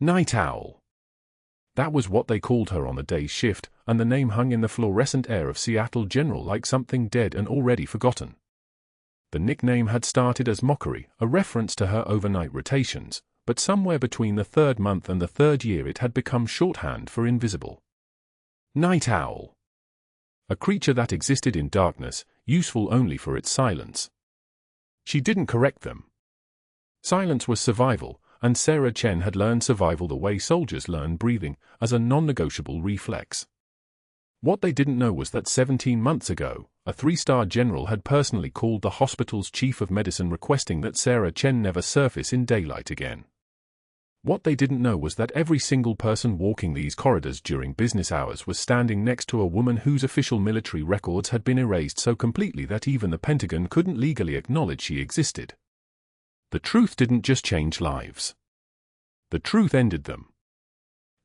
Night Owl. That was what they called her on the day's shift, and the name hung in the fluorescent air of Seattle General like something dead and already forgotten. The nickname had started as mockery, a reference to her overnight rotations, but somewhere between the third month and the third year it had become shorthand for invisible. Night Owl. A creature that existed in darkness, useful only for its silence. She didn't correct them. Silence was survival, and Sarah Chen had learned survival the way soldiers learn breathing, as a non-negotiable reflex. What they didn't know was that 17 months ago, a 3-star general had personally called the hospital's chief of medicine requesting that Sarah Chen never surface in daylight again. What they didn't know was that every single person walking these corridors during business hours was standing next to a woman whose official military records had been erased so completely that even the Pentagon couldn't legally acknowledge she existed. The truth didn't just change lives. The truth ended them.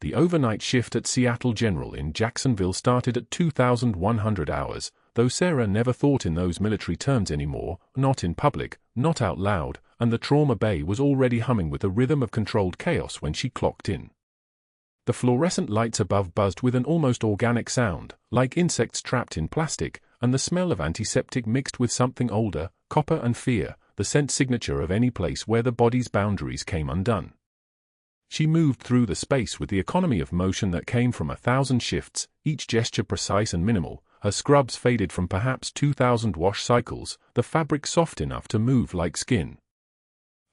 The overnight shift at Seattle General in Jacksonville started at 2,100 hours, though Sarah never thought in those military terms anymore, not in public, not out loud, and the trauma bay was already humming with a rhythm of controlled chaos when she clocked in. The fluorescent lights above buzzed with an almost organic sound, like insects trapped in plastic, and the smell of antiseptic mixed with something older, copper and fear, the scent signature of any place where the body's boundaries came undone. She moved through the space with the economy of motion that came from 1,000 shifts, each gesture precise and minimal, her scrubs faded from perhaps 2,000 wash cycles, the fabric soft enough to move like skin.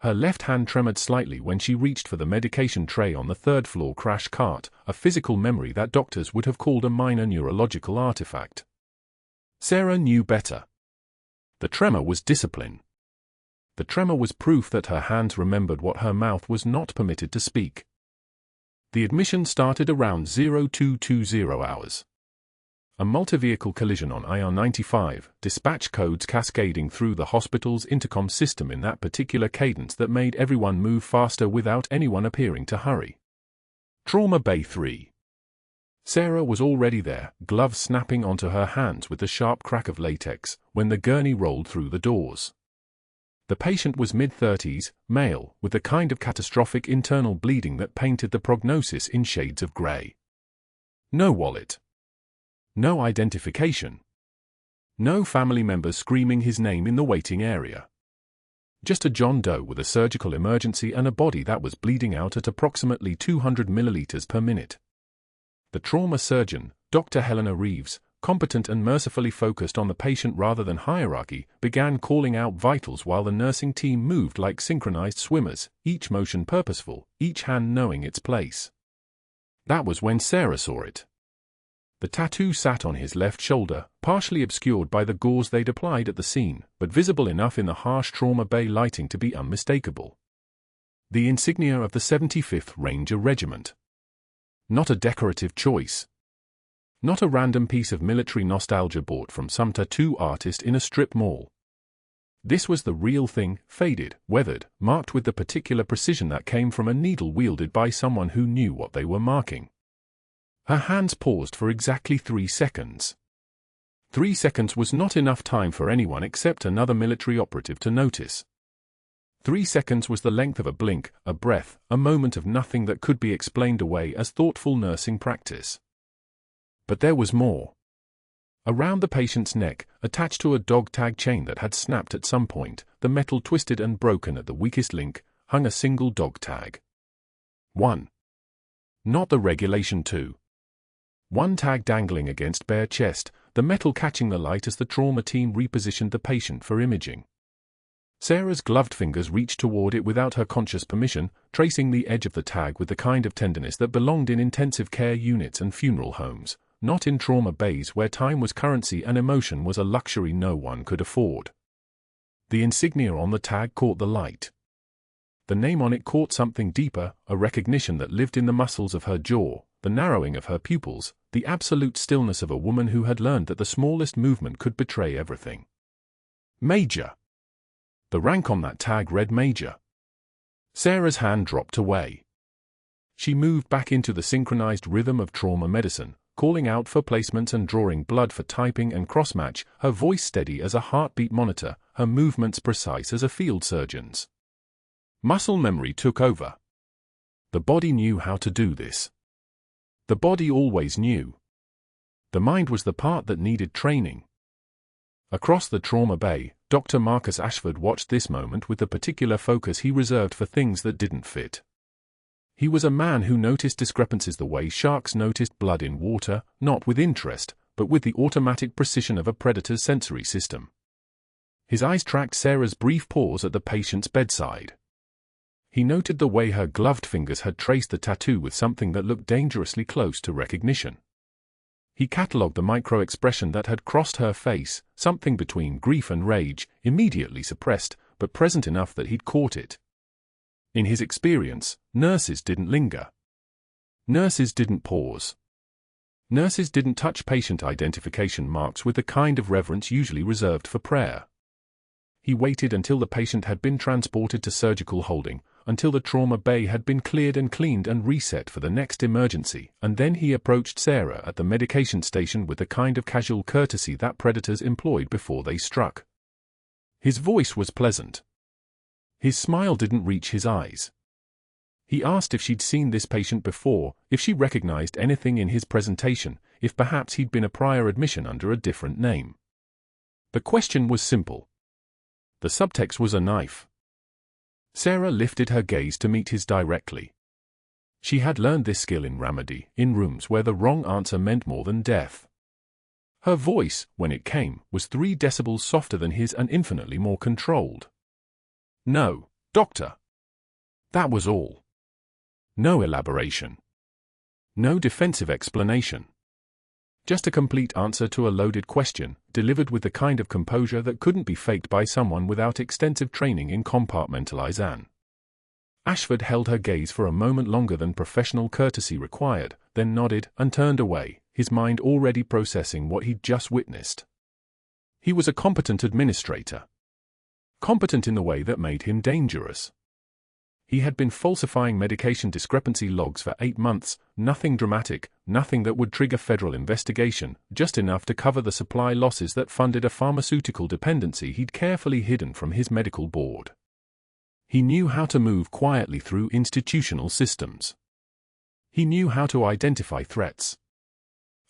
Her left hand tremored slightly when she reached for the medication tray on the third-floor crash cart, a physical memory that doctors would have called a minor neurological artifact. Sarah knew better. The tremor was discipline. The tremor was proof that her hands remembered what her mouth was not permitted to speak. The admission started around 0220 hours. A multi-vehicle collision on IR-95, dispatch codes cascading through the hospital's intercom system in that particular cadence that made everyone move faster without anyone appearing to hurry. Trauma Bay 3. Sarah was already there, gloves snapping onto her hands with the sharp crack of latex, when the gurney rolled through the doors. The patient was mid-30s, male, with the kind of catastrophic internal bleeding that painted the prognosis in shades of grey. No wallet. No identification. No family members screaming his name in the waiting area. Just a John Doe with a surgical emergency and a body that was bleeding out at approximately 200 milliliters per minute. The trauma surgeon, Dr. Helena Reeves, competent and mercifully focused on the patient rather than hierarchy, began calling out vitals while the nursing team moved like synchronized swimmers, each motion purposeful, each hand knowing its place. That was when Sarah saw it. The tattoo sat on his left shoulder, partially obscured by the gauze they'd applied at the scene, but visible enough in the harsh trauma bay lighting to be unmistakable. The insignia of the 75th Ranger Regiment. Not a decorative choice. Not a random piece of military nostalgia bought from some tattoo artist in a strip mall. This was the real thing, faded, weathered, marked with the particular precision that came from a needle wielded by someone who knew what they were marking. Her hands paused for exactly 3 seconds. 3 seconds was not enough time for anyone except another military operative to notice. 3 seconds was the length of a blink, a breath, a moment of nothing that could be explained away as thoughtful nursing practice. But there was more. Around the patient's neck, attached to a dog tag chain that had snapped at some point, the metal twisted and broken at the weakest link, hung a single dog tag. 1. Not the regulation 2. One tag dangling against bare chest, the metal catching the light as the trauma team repositioned the patient for imaging. Sarah's gloved fingers reached toward it without her conscious permission, tracing the edge of the tag with the kind of tenderness that belonged in intensive care units and funeral homes, not in trauma bays where time was currency and emotion was a luxury no one could afford. The insignia on the tag caught the light. The name on it caught something deeper, a recognition that lived in the muscles of her jaw, the narrowing of her pupils, the absolute stillness of a woman who had learned that the smallest movement could betray everything. Major. The rank on that tag read Major. Sarah's hand dropped away. She moved back into the synchronized rhythm of trauma medicine, calling out for placements and drawing blood for typing and crossmatch, her voice steady as a heartbeat monitor, her movements precise as a field surgeon's. Muscle memory took over. The body knew how to do this. The body always knew. The mind was the part that needed training. Across the trauma bay, Dr. Marcus Ashford watched this moment with the particular focus he reserved for things that didn't fit. He was a man who noticed discrepancies the way sharks noticed blood in water, not with interest, but with the automatic precision of a predator's sensory system. His eyes tracked Sarah's brief pause at the patient's bedside. He noted the way her gloved fingers had traced the tattoo with something that looked dangerously close to recognition. He catalogued the micro-expression that had crossed her face, something between grief and rage, immediately suppressed, but present enough that he'd caught it. In his experience, nurses didn't linger. Nurses didn't pause. Nurses didn't touch patient identification marks with the kind of reverence usually reserved for prayer. He waited until the patient had been transported to surgical holding, until the trauma bay had been cleared and cleaned and reset for the next emergency, and then he approached Sarah at the medication station with the kind of casual courtesy that predators employed before they struck. His voice was pleasant. His smile didn't reach his eyes. He asked if she'd seen this patient before, if she recognized anything in his presentation, if perhaps he'd been a prior admission under a different name. The question was simple. The subtext was a knife. Sarah lifted her gaze to meet his directly. She had learned this skill in Ramadi, in rooms where the wrong answer meant more than death. Her voice, when it came, was 3 decibels softer than his and infinitely more controlled. No, doctor. That was all. No elaboration. No defensive explanation. Just a complete answer to a loaded question, delivered with the kind of composure that couldn't be faked by someone without extensive training in compartmentalization. Ashford held her gaze for a moment longer than professional courtesy required, then nodded and turned away, his mind already processing what he'd just witnessed. He was a competent administrator. Competent in the way that made him dangerous. He had been falsifying medication discrepancy logs for 8 months, nothing dramatic, nothing that would trigger federal investigation, just enough to cover the supply losses that funded a pharmaceutical dependency he'd carefully hidden from his medical board. He knew how to move quietly through institutional systems. He knew how to identify threats.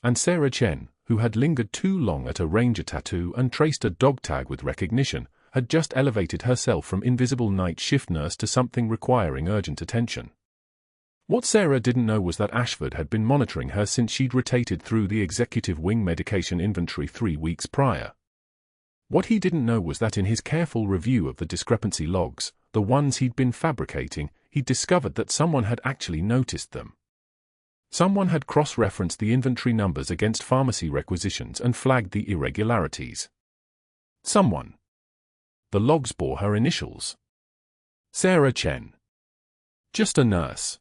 And Sarah Chen, who had lingered too long at a ranger tattoo and traced a dog tag with recognition, had just elevated herself from invisible night shift nurse to something requiring urgent attention. What Sarah didn't know was that Ashford had been monitoring her since she'd rotated through the executive wing medication inventory 3 weeks prior. What he didn't know was that in his careful review of the discrepancy logs, the ones he'd been fabricating, he'd discovered that someone had actually noticed them. Someone had cross-referenced the inventory numbers against pharmacy requisitions and flagged the irregularities. Someone. The logs bore her initials. Sarah Chen. Just a nurse.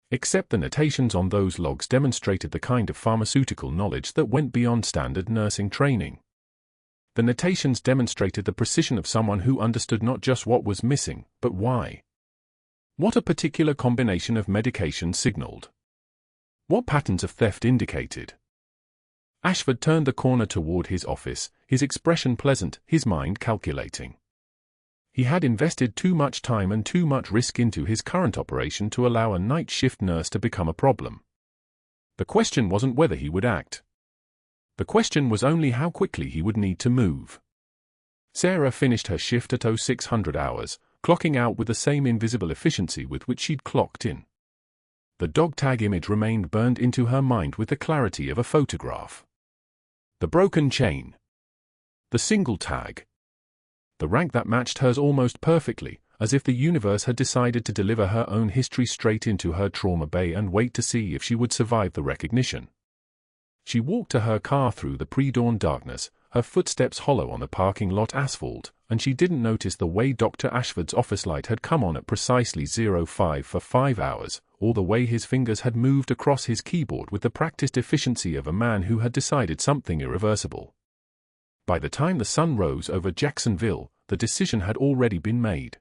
Except the notations on those logs demonstrated the kind of pharmaceutical knowledge that went beyond standard nursing training. The notations demonstrated the precision of someone who understood not just what was missing, but why. What a particular combination of medication signaled. What patterns of theft indicated. Ashford turned the corner toward his office, his expression pleasant, his mind calculating. He had invested too much time and too much risk into his current operation to allow a night shift nurse to become a problem. The question wasn't whether he would act. The question was only how quickly he would need to move. Sarah finished her shift at 0600 hours, clocking out with the same invisible efficiency with which she'd clocked in. The dog tag image remained burned into her mind with the clarity of a photograph. The broken chain. The single tag. The rank that matched hers almost perfectly, as if the universe had decided to deliver her own history straight into her trauma bay and wait to see if she would survive the recognition. She walked to her car through the pre-dawn darkness, her footsteps hollow on the parking lot asphalt, and she didn't notice the way Dr. Ashford's office light had come on at precisely 05 for 5 hours, or the way his fingers had moved across his keyboard with the practiced efficiency of a man who had decided something irreversible. By the time the sun rose over Jacksonville, the decision had already been made.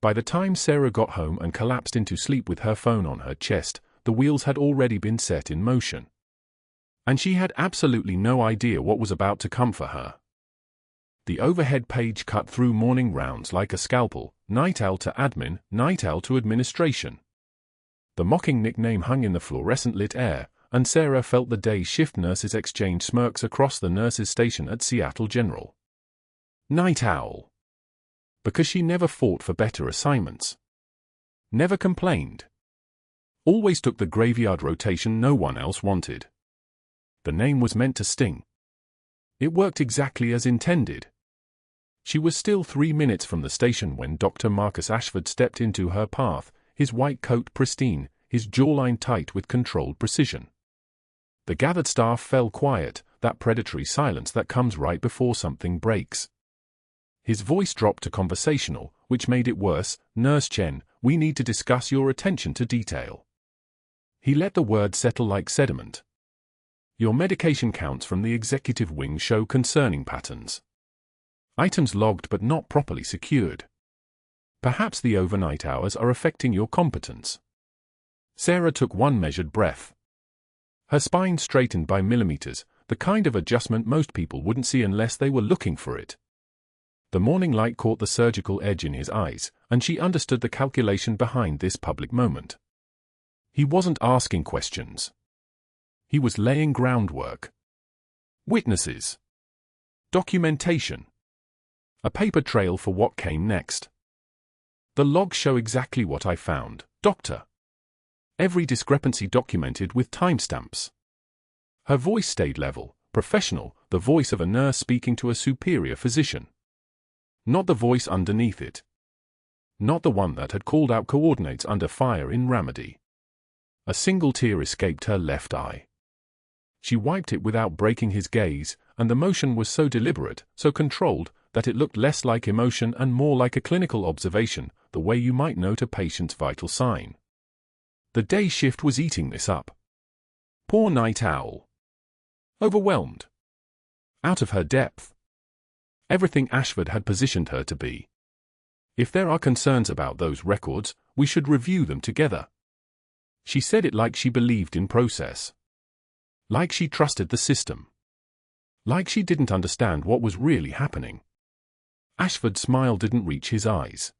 By the time Sarah got home and collapsed into sleep with her phone on her chest, the wheels had already been set in motion. And she had absolutely no idea what was about to come for her. The overhead page cut through morning rounds like a scalpel, night owl to admin, night owl to administration. The mocking nickname hung in the fluorescent-lit air, and Sarah felt the day shift nurses exchange smirks across the nurses' station at Seattle General. Night Owl. Because she never fought for better assignments. Never complained. Always took the graveyard rotation no one else wanted. The name was meant to sting. It worked exactly as intended. She was still 3 minutes from the station when Dr. Marcus Ashford stepped into her path, his white coat pristine, his jawline tight with controlled precision. The gathered staff fell quiet, that predatory silence that comes right before something breaks. His voice dropped to conversational, which made it worse. "Nurse Chen, we need to discuss your attention to detail." He let the word settle like sediment. "Your medication counts from the executive wing show concerning patterns. Items logged but not properly secured. Perhaps the overnight hours are affecting your competence." Sarah took one measured breath. Her spine straightened by millimeters, the kind of adjustment most people wouldn't see unless they were looking for it. The morning light caught the surgical edge in his eyes, and she understood the calculation behind this public moment. He wasn't asking questions. He was laying groundwork. Witnesses. Documentation. A paper trail for what came next. "The logs show exactly what I found, Doctor. Every discrepancy documented with timestamps." Her voice stayed level, professional, the voice of a nurse speaking to a superior physician. Not the voice underneath it. Not the one that had called out coordinates under fire in Ramadi. A single tear escaped her left eye. She wiped it without breaking his gaze, and the motion was so deliberate, so controlled, that it looked less like emotion and more like a clinical observation, the way you might note a patient's vital sign. The day shift was eating this up. Poor Night Owl. Overwhelmed. Out of her depth. Everything Ashford had positioned her to be. "If there are concerns about those records, we should review them together." She said it like she believed in process. Like she trusted the system. Like she didn't understand what was really happening. Ashford's smile didn't reach his eyes.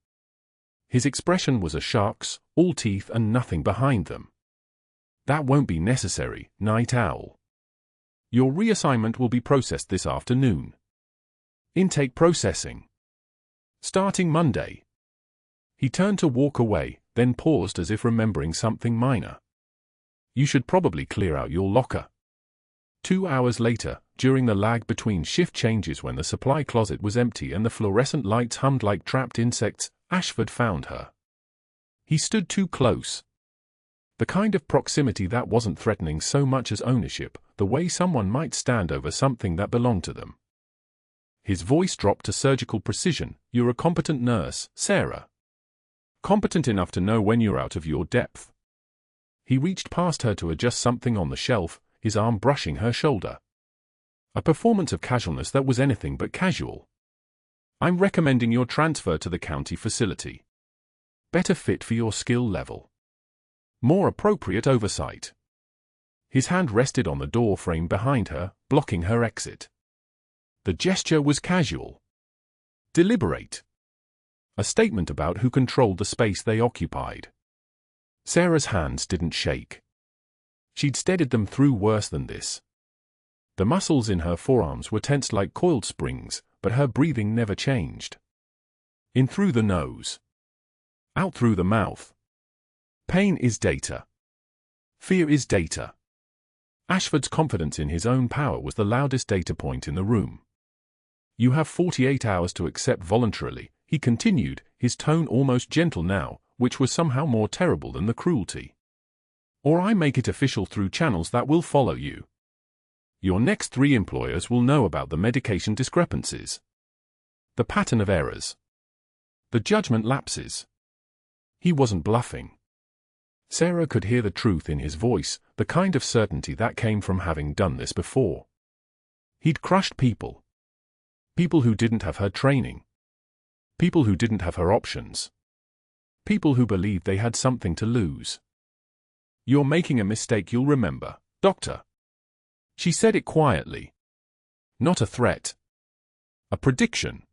His expression was a shark's, all teeth and nothing behind them. "That won't be necessary, Night Owl. Your reassignment will be processed this afternoon. Intake processing. Starting Monday." He turned to walk away, then paused as if remembering something minor. "You should probably clear out your locker." 2 hours later, during the lag between shift changes when the supply closet was empty and the fluorescent lights hummed like trapped insects, Ashford found her. He stood too close. The kind of proximity that wasn't threatening so much as ownership, the way someone might stand over something that belonged to them. His voice dropped to surgical precision. "You're a competent nurse, Sarah. Competent enough to know when you're out of your depth." He reached past her to adjust something on the shelf, his arm brushing her shoulder. A performance of casualness that was anything but casual. "I'm recommending your transfer to the county facility. Better fit for your skill level. More appropriate oversight." His hand rested on the door frame behind her, blocking her exit. The gesture was casual. Deliberate. A statement about who controlled the space they occupied. Sarah's hands didn't shake. She'd steadied them through worse than this. The muscles in her forearms were tensed like coiled springs, but her breathing never changed. In through the nose. Out through the mouth. Pain is data. Fear is data. Ashford's confidence in his own power was the loudest data point in the room. "You have 48 hours to accept voluntarily," he continued, his tone almost gentle now, which was somehow more terrible than the cruelty. "Or I make it official through channels that will follow you. Your next 3 employers will know about the medication discrepancies. The pattern of errors. The judgment lapses." He wasn't bluffing. Sarah could hear the truth in his voice, the kind of certainty that came from having done this before. He'd crushed people. People who didn't have her training. People who didn't have her options. People who believed they had something to lose. "You're making a mistake you'll remember, Doctor." She said it quietly. Not a threat. A prediction.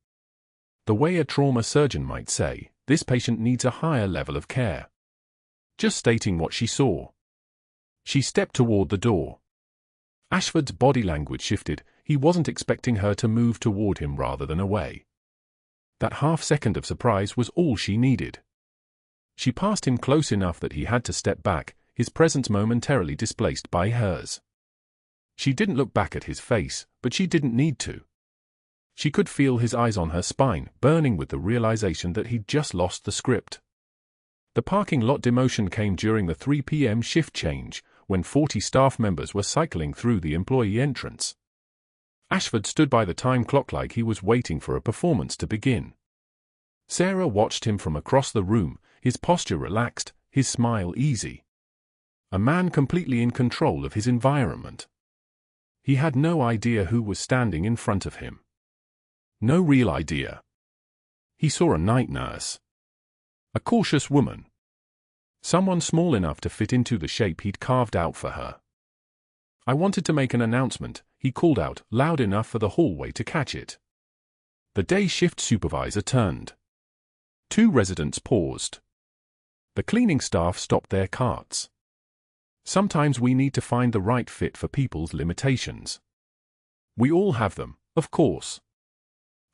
The way a trauma surgeon might say, "This patient needs a higher level of care." just stating what she saw. She stepped toward the door. Ashford's body language shifted. He wasn't expecting her to move toward him rather than away. That half-second of surprise was all she needed. She passed him close enough that he had to step back, his presence momentarily displaced by hers. She didn't look back at his face, but she didn't need to. She could feel his eyes on her spine, burning with the realization that he'd just lost the script. The parking lot demotion came during the 3 p.m. shift change, when 40 staff members were cycling through the employee entrance. Ashford stood by the time clock like he was waiting for a performance to begin. Sarah watched him from across the room, his posture relaxed, his smile easy. A man completely in control of his environment. He had no idea who was standing in front of him. No real idea. He saw a night nurse. A cautious woman. Someone small enough to fit into the shape he'd carved out for her. "I wanted to make an announcement," he called out, loud enough for the hallway to catch it. The day shift supervisor turned. 2 residents paused. The cleaning staff stopped their carts. Sometimes we need to find the right fit for people's limitations. We all have them, of course.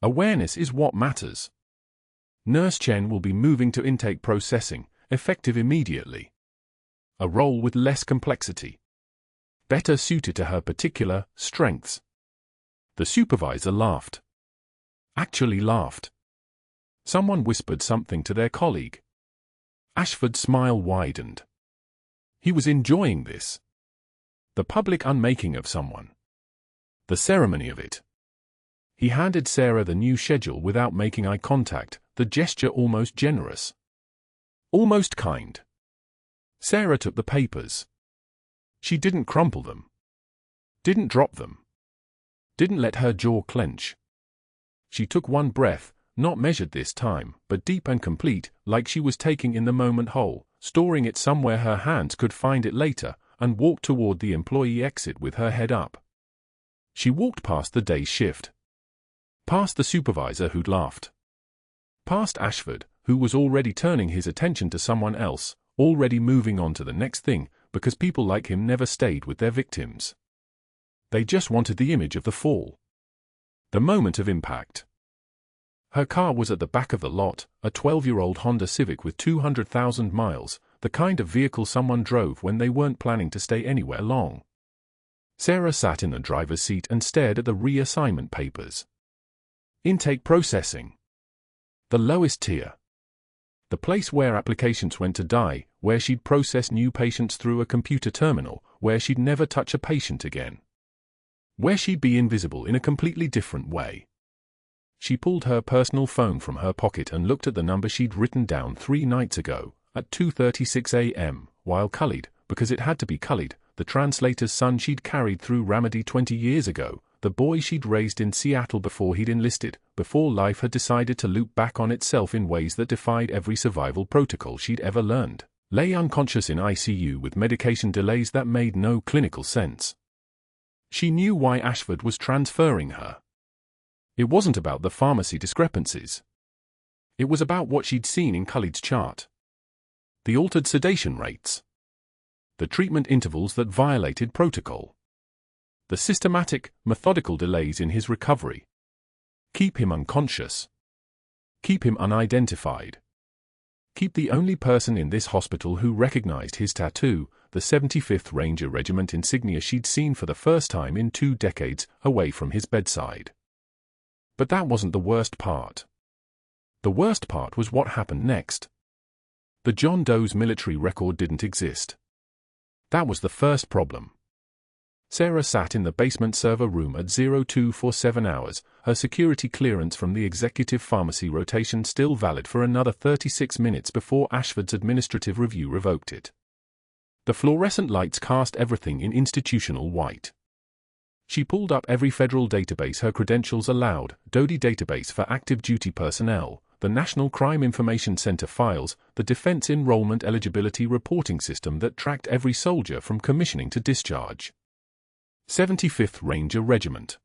Awareness is what matters. Nurse Chen will be moving to intake processing, effective immediately. A role with less complexity. Better suited to her particular strengths. The supervisor laughed. Actually laughed. Someone whispered something to their colleague. Ashford's smile widened. He was enjoying this. The public unmaking of someone. The ceremony of it. He handed Sarah the new schedule without making eye contact, the gesture almost generous. Almost kind. Sarah took the papers. She didn't crumple them. Didn't drop them. Didn't let her jaw clench. She took one breath, not measured this time, but deep and complete, like she was taking in the moment whole, storing it somewhere her hands could find it later, and walked toward the employee exit with her head up. She walked past the day shift. Past the supervisor who'd laughed. Past Ashford, who was already turning his attention to someone else, already moving on to the next thing, because people like him never stayed with their victims. They just wanted the image of the fall. The moment of impact. Her car was at the back of the lot, a 12-year-old Honda Civic with 200,000 miles, the kind of vehicle someone drove when they weren't planning to stay anywhere long. Sarah sat in the driver's seat and stared at the reassignment papers. Intake processing. The lowest tier. The place where applications went to die, where she'd process new patients through a computer terminal, where she'd never touch a patient again. Where she'd be invisible in a completely different way. She pulled her personal phone from her pocket and looked at the number she'd written down 3 nights ago, at 2:36 a.m., while Khalid, because it had to be Khalid, the translator's son she'd carried through Ramadi 20 years ago, the boy she'd raised in Seattle before he'd enlisted, before life had decided to loop back on itself in ways that defied every survival protocol she'd ever learned, lay unconscious in ICU with medication delays that made no clinical sense. She knew why Ashford was transferring her. It wasn't about the pharmacy discrepancies. It was about what she'd seen in Khalid's chart. The altered sedation rates. The treatment intervals that violated protocol. The systematic, methodical delays in his recovery. Keep him unconscious. Keep him unidentified. Keep the only person in this hospital who recognized his tattoo, the 75th Ranger Regiment insignia she'd seen for the first time in 2 decades, away from his bedside. But that wasn't the worst part. The worst part was what happened next. The John Doe's military record didn't exist. That was the first problem. Sarah sat in the basement server room at 0247 hours, her security clearance from the executive pharmacy rotation still valid for another 36 minutes before Ashford's administrative review revoked it. The fluorescent lights cast everything in institutional white. She pulled up every federal database her credentials allowed, DoD database for active duty personnel, the National Crime Information Center files, the Defense Enrollment Eligibility Reporting System that tracked every soldier from commissioning to discharge. 75th Ranger Regiment.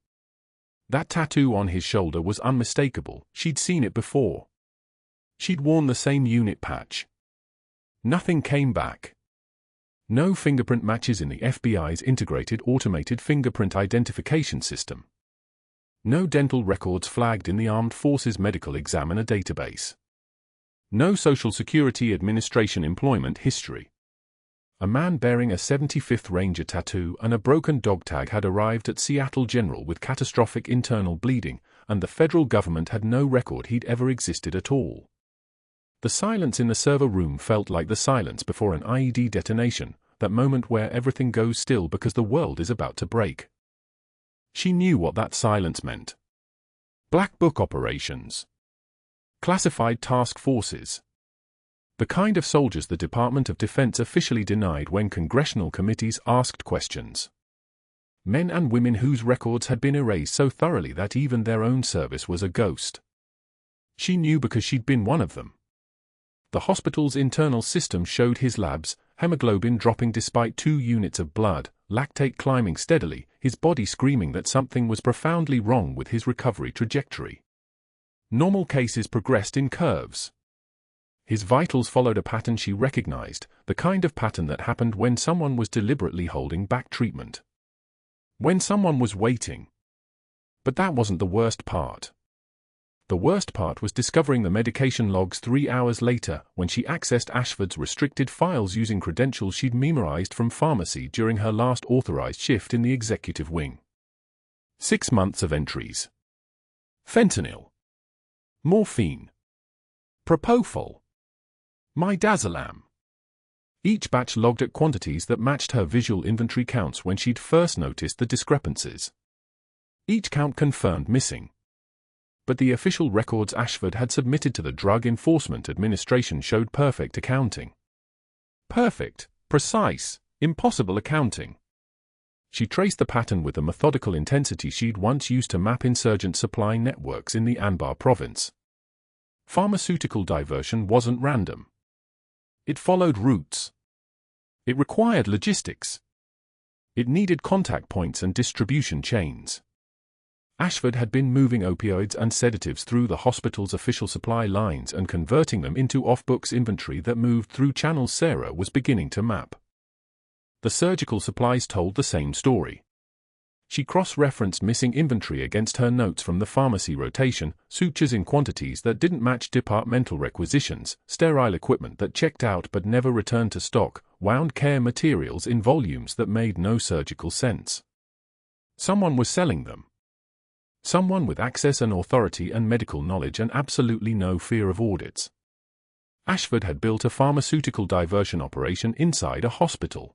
That tattoo on his shoulder was unmistakable, she'd seen it before. She'd worn the same unit patch. Nothing came back. No fingerprint matches in the FBI's integrated automated fingerprint identification system. No dental records flagged in the Armed Forces Medical Examiner database. No Social Security Administration employment history. A man bearing a 75th Ranger tattoo and a broken dog tag had arrived at Seattle General with catastrophic internal bleeding, and the federal government had no record he'd ever existed at all. The silence in the server room felt like the silence before an IED detonation, that moment where everything goes still because the world is about to break. She knew what that silence meant. Black book operations. Classified task forces. The kind of soldiers the Department of Defense officially denied when congressional committees asked questions. Men and women whose records had been erased so thoroughly that even their own service was a ghost. She knew because she'd been one of them. The hospital's internal system showed his labs, hemoglobin dropping despite 2 units of blood, lactate climbing steadily, his body screaming that something was profoundly wrong with his recovery trajectory. Normal cases progressed in curves. His vitals followed a pattern she recognized, the kind of pattern that happened when someone was deliberately holding back treatment. When someone was waiting. But that wasn't the worst part. The worst part was discovering the medication logs 3 hours later when she accessed Ashford's restricted files using credentials she'd memorized from pharmacy during her last authorized shift in the executive wing. 6 months of entries. Fentanyl. Morphine. Propofol. Midazolam. Each batch logged at quantities that matched her visual inventory counts when she'd first noticed the discrepancies. Each count confirmed missing. But the official records Ashford had submitted to the Drug Enforcement Administration showed perfect accounting. Perfect, precise, impossible accounting. She traced the pattern with the methodical intensity she'd once used to map insurgent supply networks in the Anbar province. Pharmaceutical diversion wasn't random. It followed routes. It required logistics. It needed contact points and distribution chains. Ashford had been moving opioids and sedatives through the hospital's official supply lines and converting them into off-books inventory that moved through channels Sarah was beginning to map. The surgical supplies told the same story. She cross-referenced missing inventory against her notes from the pharmacy rotation, sutures in quantities that didn't match departmental requisitions, sterile equipment that checked out but never returned to stock, wound care materials in volumes that made no surgical sense. Someone was selling them. Someone with access and authority and medical knowledge and absolutely no fear of audits. Ashford had built a pharmaceutical diversion operation inside a hospital.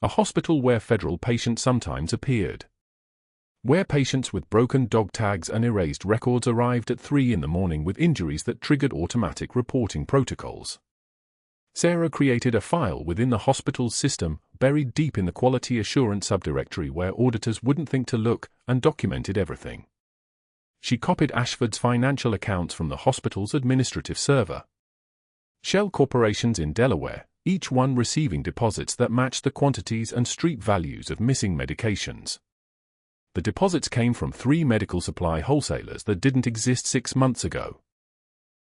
A hospital where federal patients sometimes appeared. Where patients with broken dog tags and erased records arrived at 3 in the morning with injuries that triggered automatic reporting protocols. Sarah created a file within the hospital's system, buried deep in the quality assurance subdirectory where auditors wouldn't think to look, and documented everything. She copied Ashford's financial accounts from the hospital's administrative server. Shell corporations in Delaware, each one receiving deposits that matched the quantities and street values of missing medications. The deposits came from 3 medical supply wholesalers that didn't exist 6 months ago.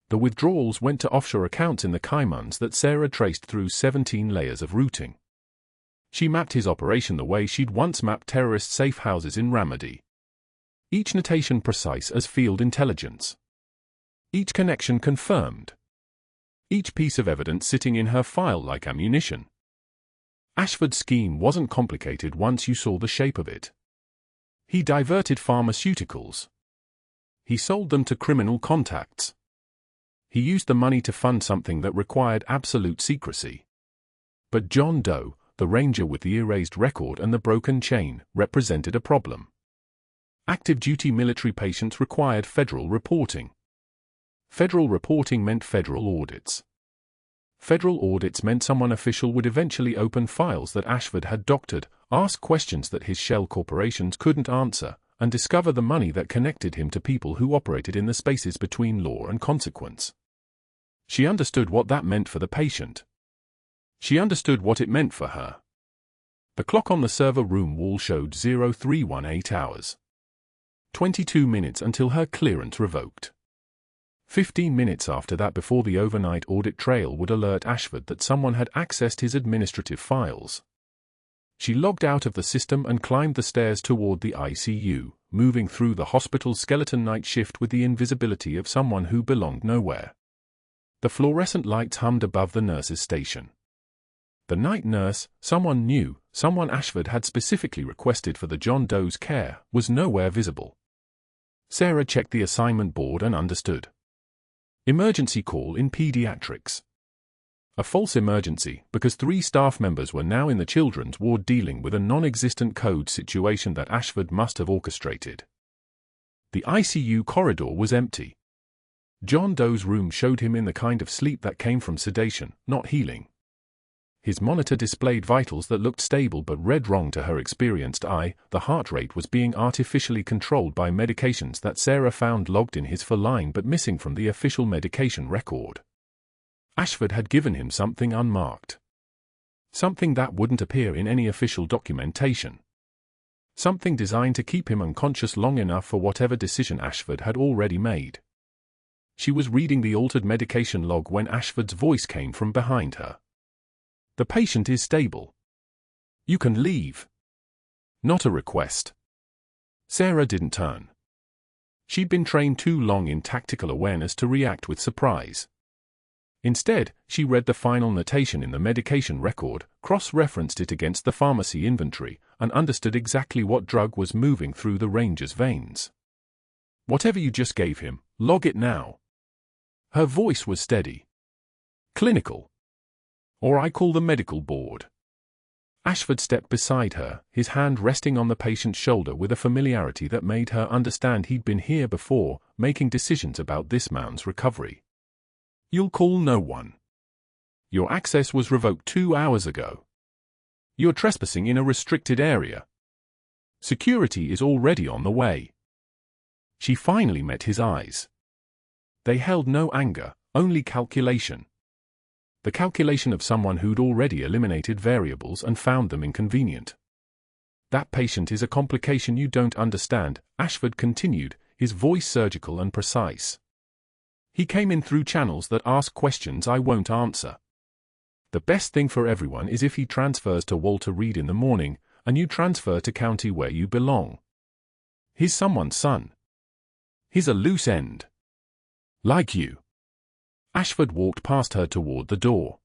The withdrawals went to offshore accounts in the Caymans that Sarah traced through 17 layers of routing. She mapped his operation the way she'd once mapped terrorist safe houses in Ramadi. Each notation precise as field intelligence. Each connection confirmed. Each piece of evidence sitting in her file like ammunition. Ashford's scheme wasn't complicated once you saw the shape of it. He diverted pharmaceuticals. He sold them to criminal contacts. He used the money to fund something that required absolute secrecy. But John Doe, the ranger with the erased record and the broken chain, represented a problem. Active duty military patients required federal reporting. Federal reporting meant federal audits. Federal audits meant someone official would eventually open files that Ashford had doctored, ask questions that his shell corporations couldn't answer, and discover the money that connected him to people who operated in the spaces between law and consequence. She understood what that meant for the patient. She understood what it meant for her. The clock on the server room wall showed 0318 hours. 22 minutes until her clearance revoked. 15 minutes after that, before the overnight audit trail would alert Ashford that someone had accessed his administrative files. She logged out of the system and climbed the stairs toward the ICU, moving through the hospital's skeleton night shift with the invisibility of someone who belonged nowhere. The fluorescent lights hummed above the nurse's station. The night nurse, someone new, someone Ashford had specifically requested for the John Doe's care, was nowhere visible. Sarah checked the assignment board and understood. Emergency call in pediatrics. A false emergency, because 3 staff members were now in the children's ward dealing with a non-existent code situation that Ashford must have orchestrated. The ICU corridor was empty. John Doe's room showed him in the kind of sleep that came from sedation, not healing. His monitor displayed vitals that looked stable but read wrong to her experienced eye. The heart rate was being artificially controlled by medications that Sarah found logged in his line but missing from the official medication record. Ashford had given him something unmarked. Something that wouldn't appear in any official documentation. Something designed to keep him unconscious long enough for whatever decision Ashford had already made. She was reading the altered medication log when Ashford's voice came from behind her. The patient is stable. You can leave. Not a request. Sarah didn't turn. She'd been trained too long in tactical awareness to react with surprise. Instead, she read the final notation in the medication record, cross-referenced it against the pharmacy inventory, and understood exactly what drug was moving through the ranger's veins. Whatever you just gave him, log it now. Her voice was steady. Clinical. Or I call the medical board. Ashford stepped beside her, his hand resting on the patient's shoulder with a familiarity that made her understand he'd been here before, making decisions about this man's recovery. You'll call no one. Your access was revoked 2 hours ago. You're trespassing in a restricted area. Security is already on the way. She finally met his eyes. They held no anger, only calculation. The calculation of someone who'd already eliminated variables and found them inconvenient. That patient is a complication you don't understand, Ashford continued, his voice surgical and precise. He came in through channels that ask questions I won't answer. The best thing for everyone is if he transfers to Walter Reed in the morning, and you transfer to county where you belong. He's someone's son. He's a loose end. Like you. Ashford walked past her toward the door.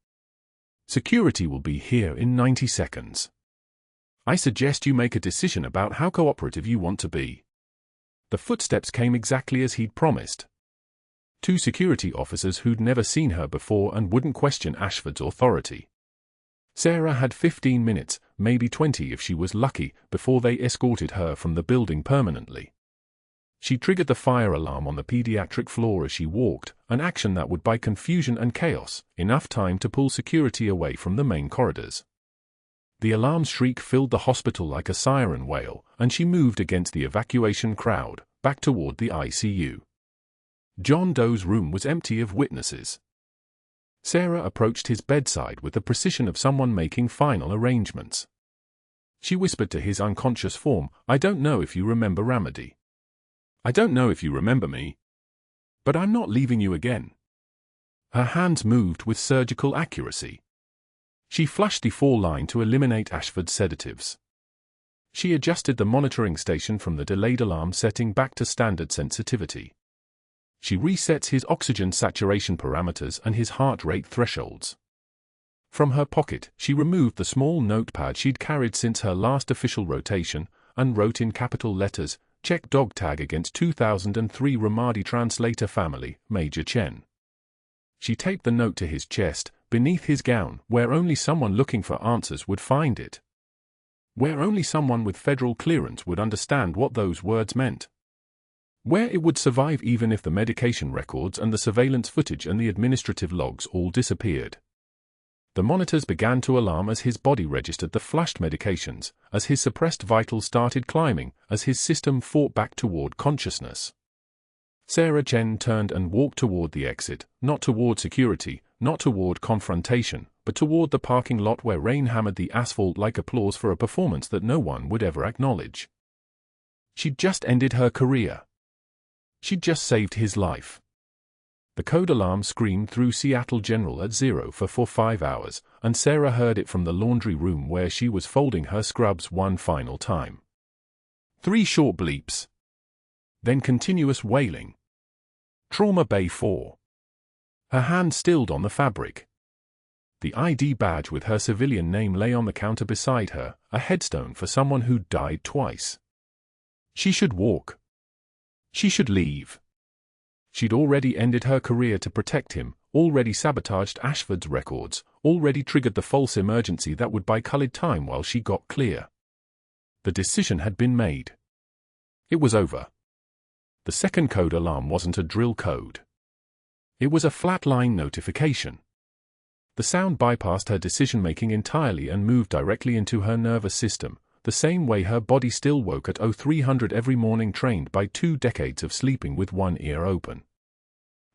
Security will be here in 90 seconds. I suggest you make a decision about how cooperative you want to be. The footsteps came exactly as he'd promised. 2 security officers who'd never seen her before and wouldn't question Ashford's authority. Sarah had 15 minutes, maybe 20 if she was lucky, before they escorted her from the building permanently. She triggered the fire alarm on the pediatric floor as she walked, an action that would buy confusion and chaos, enough time to pull security away from the main corridors. The alarm's shriek filled the hospital like a siren wail, and she moved against the evacuation crowd, back toward the ICU. John Doe's room was empty of witnesses. Sarah approached his bedside with the precision of someone making final arrangements. She whispered to his unconscious form, I don't know if you remember Ramadi. I don't know if you remember me. But I'm not leaving you again. Her hands moved with surgical accuracy. She flushed the 4 line to eliminate Ashford's sedatives. She adjusted the monitoring station from the delayed alarm setting back to standard sensitivity. She resets his oxygen saturation parameters and his heart rate thresholds. From her pocket, she removed the small notepad she'd carried since her last official rotation, and wrote in capital letters, Check dog tag against 2003 Ramadi translator family, Major Chen. She taped the note to his chest, beneath his gown, where only someone looking for answers would find it. Where only someone with federal clearance would understand what those words meant. Where it would survive even if the medication records and the surveillance footage and the administrative logs all disappeared. The monitors began to alarm as his body registered the flushed medications, as his suppressed vitals started climbing, as his system fought back toward consciousness. Sarah Chen turned and walked toward the exit, not toward security, not toward confrontation, but toward the parking lot where rain hammered the asphalt like applause for a performance that no one would ever acknowledge. She'd just ended her career. She'd just saved his life. The code alarm screamed through Seattle General at 0 for 5 hours, and Sarah heard it from the laundry room where she was folding her scrubs one final time. 3 short bleeps. Then continuous wailing. Trauma Bay 4. Her hand stilled on the fabric. The ID badge with her civilian name lay on the counter beside her, a headstone for someone who'd died twice. She should walk. She should leave. She'd already ended her career to protect him, already sabotaged Ashford's records, already triggered the false emergency that would buy Khalid time while she got clear. The decision had been made. It was over. The second code alarm wasn't a drill code. It was a flatline notification. The sound bypassed her decision-making entirely and moved directly into her nervous system, the same way her body still woke at 0300 every morning, trained by 2 decades of sleeping with one ear open.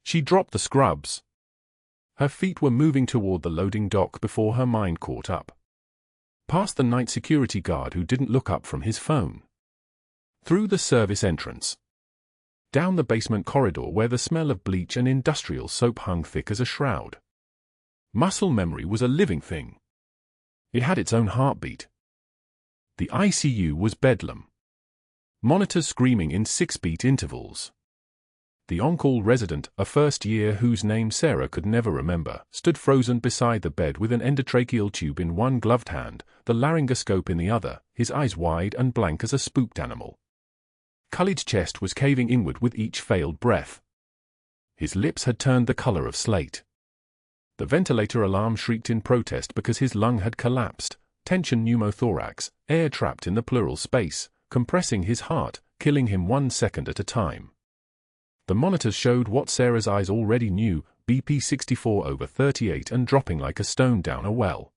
She dropped the scrubs. Her feet were moving toward the loading dock before her mind caught up. Past the night security guard who didn't look up from his phone. Through the service entrance. Down the basement corridor where the smell of bleach and industrial soap hung thick as a shroud. Muscle memory was a living thing. It had its own heartbeat. The ICU was bedlam. Monitors screaming in 6-beat intervals. The on-call resident, a first year whose name Sarah could never remember, stood frozen beside the bed with an endotracheal tube in one gloved hand, the laryngoscope in the other, his eyes wide and blank as a spooked animal. Khalid's chest was caving inward with each failed breath. His lips had turned the color of slate. The ventilator alarm shrieked in protest because his lung had collapsed, tension pneumothorax, air trapped in the pleural space, compressing his heart, killing him 1 second at a time. The monitors showed what Sarah's eyes already knew, BP 64/38 and dropping like a stone down a well.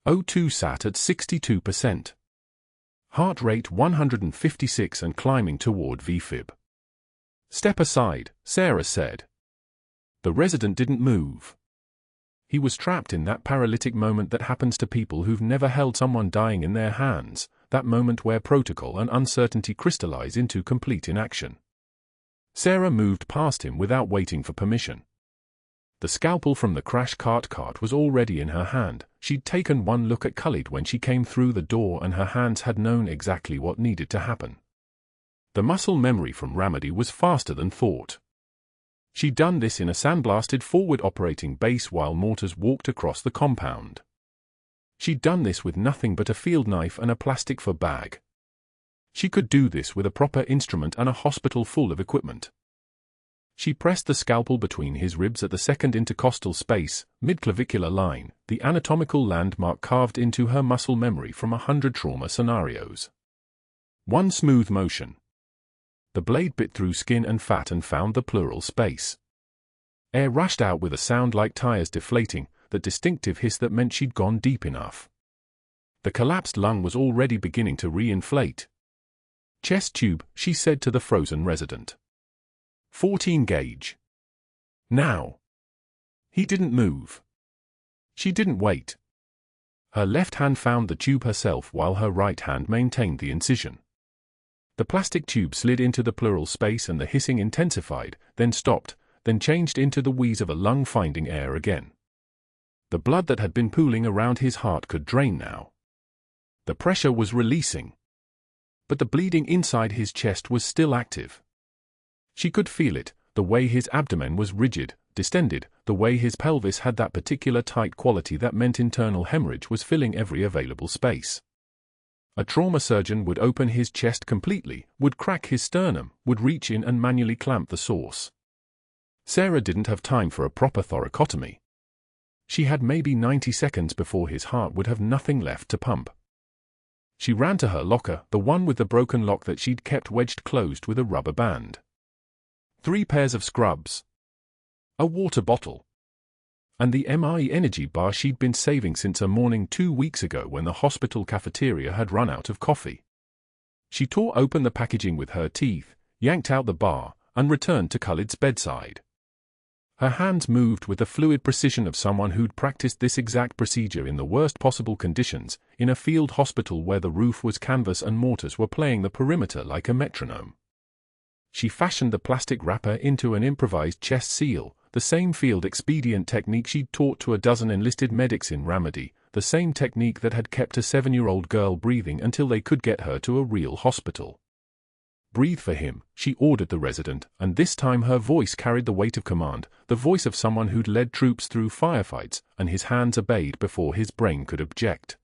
O2 sat at 62%. Heart rate 156 and climbing toward VFib. Step aside, Sarah said. The resident didn't move. He was trapped in that paralytic moment that happens to people who've never held someone dying in their hands, that moment where protocol and uncertainty crystallize into complete inaction. Sarah moved past him without waiting for permission. The scalpel from the crash cart was already in her hand. She'd taken one look at Khalid when she came through the door and her hands had known exactly what needed to happen. The muscle memory from Ramadi was faster than thought. She'd done this in a sandblasted forward operating base while mortars walked across the compound. She'd done this with nothing but a field knife and a plastic fob bag. She could do this with a proper instrument and a hospital full of equipment. She pressed the scalpel between his ribs at the second intercostal space, mid-clavicular line, the anatomical landmark carved into her muscle memory from 100 trauma scenarios. One smooth motion. The blade bit through skin and fat and found the pleural space. Air rushed out with a sound like tires deflating, that distinctive hiss that meant she'd gone deep enough. The collapsed lung was already beginning to re-inflate. Chest tube, she said to the frozen resident. 14 gauge. Now. He didn't move. She didn't wait. Her left hand found the tube herself while her right hand maintained the incision. The plastic tube slid into the pleural space and the hissing intensified, then stopped, then changed into the wheeze of a lung finding air again. The blood that had been pooling around his heart could drain now. The pressure was releasing. But the bleeding inside his chest was still active. She could feel it, the way his abdomen was rigid, distended, the way his pelvis had that particular tight quality that meant internal hemorrhage was filling every available space. A trauma surgeon would open his chest completely, would crack his sternum, would reach in and manually clamp the source. Sarah didn't have time for a proper thoracotomy. She had maybe 90 seconds before his heart would have nothing left to pump. She ran to her locker, the one with the broken lock that she'd kept wedged closed with a rubber band. 3 pairs of scrubs. A water bottle. And the MI energy bar she'd been saving since a morning 2 weeks ago when the hospital cafeteria had run out of coffee. She tore open the packaging with her teeth, yanked out the bar, and returned to Khalid's bedside. Her hands moved with the fluid precision of someone who'd practiced this exact procedure in the worst possible conditions, in a field hospital where the roof was canvas and mortars were playing the perimeter like a metronome. She fashioned the plastic wrapper into an improvised chest seal, the same field expedient technique she'd taught to a dozen enlisted medics in Ramadi, the same technique that had kept a 7-year-old girl breathing until they could get her to a real hospital. "Breathe for him," she ordered the resident, and this time her voice carried the weight of command, the voice of someone who'd led troops through firefights, and his hands obeyed before his brain could object.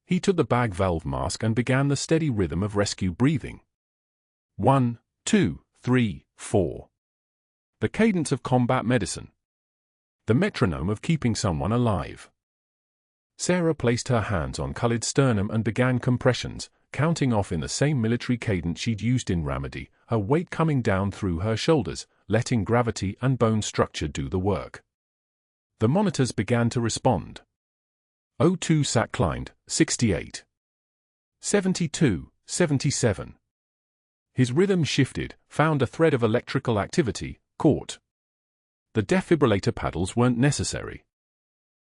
He took the bag valve mask and began the steady rhythm of rescue breathing. 1, 2, 3, 4. The cadence of combat medicine. The metronome of keeping someone alive. Sarah placed her hands on Khalid's sternum and began compressions, counting off in the same military cadence she'd used in Ramadi, her weight coming down through her shoulders, letting gravity and bone structure do the work. The monitors began to respond. O2 sat climbed, 68. 72, 77. His rhythm shifted, found a thread of electrical activity, caught. The defibrillator paddles weren't necessary.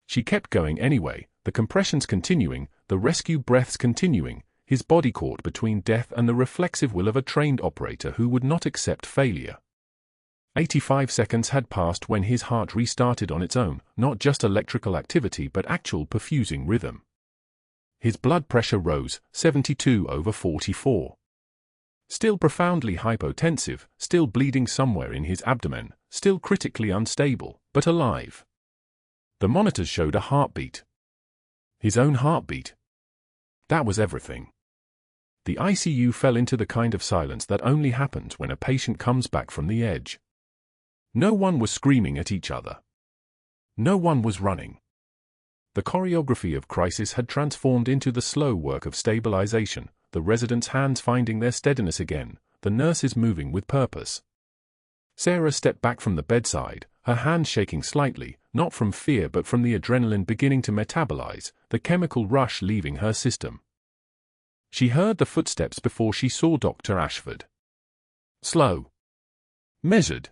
She kept going anyway, the compressions continuing, the rescue breaths continuing, his body caught between death and the reflexive will of a trained operator who would not accept failure. 85 seconds had passed when his heart restarted on its own, not just electrical activity but actual perfusing rhythm. His blood pressure rose, 72/44. Still profoundly hypotensive, still bleeding somewhere in his abdomen, still critically unstable, but alive. The monitors showed a heartbeat. His own heartbeat. That was everything. The ICU fell into the kind of silence that only happens when a patient comes back from the edge. No one was screaming at each other. No one was running. The choreography of crisis had transformed into the slow work of stabilization, the residents' hands finding their steadiness again, the nurses moving with purpose. Sarah stepped back from the bedside, her hands shaking slightly, not from fear but from the adrenaline beginning to metabolize, the chemical rush leaving her system. She heard the footsteps before she saw Dr. Ashford. Slow. Measured.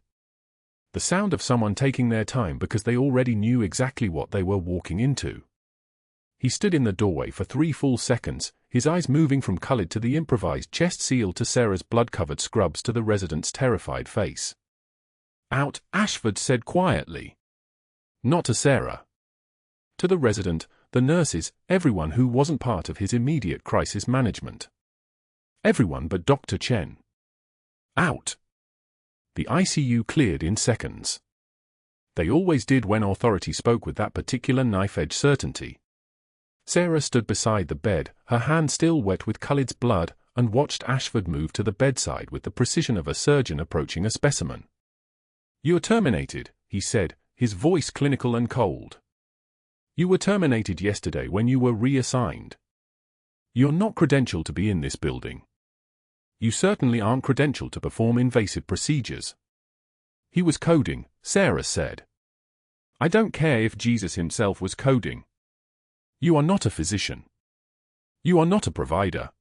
The sound of someone taking their time because they already knew exactly what they were walking into. He stood in the doorway for 3 full seconds, his eyes moving from Khalid to the improvised chest seal to Sarah's blood-covered scrubs to the resident's terrified face. "Out," Ashford said quietly. Not to Sarah. To the resident, the nurses, everyone who wasn't part of his immediate crisis management. Everyone but Dr. Chen. Out. The ICU cleared in seconds. They always did when authority spoke with that particular knife-edge certainty. Sarah stood beside the bed, her hand still wet with Khalid's blood, and watched Ashford move to the bedside with the precision of a surgeon approaching a specimen. "You're terminated," he said, his voice clinical and cold. "You were terminated yesterday when you were reassigned. You're not credentialed to be in this building. You certainly aren't credentialed to perform invasive procedures." He was coding, Sarah said. "I don't care if Jesus himself was coding. You are not a physician. You are not a provider.